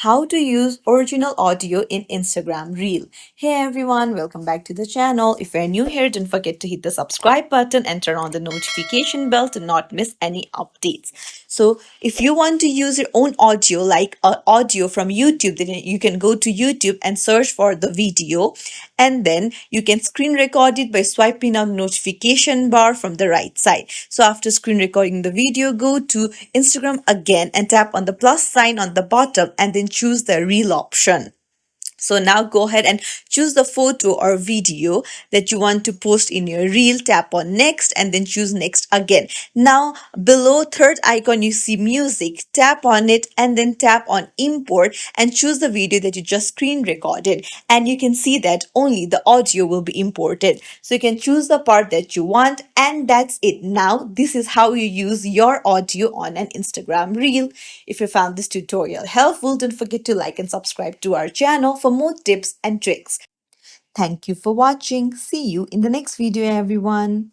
how to use original audio in Instagram Reel. Hey everyone, welcome back to the channel. If you're new here, don't forget to hit the subscribe button and turn on the notification bell to not miss any updates. So if you want to use your own audio like audio from YouTube, then you can go to YouTube and search for the video, and then you can screen record it by swiping on the notification bar from the right side. So after screen recording the video, go to Instagram again and tap on the plus sign on the bottom and then choose the reel option. So now go ahead and choose the photo or video that you want to post in your reel. Tap on next and then choose next again. Now below third icon you see music. Tap on it and then tap on import and choose the video that you just screen recorded. And you can see that only the audio will be imported. So you can choose the part that you want, and that's it. Now this is how you use your audio on an Instagram reel. If you found this tutorial helpful, don't forget to like and subscribe to our channel for more tips and tricks. Thank you for watching. See you in the next video, everyone.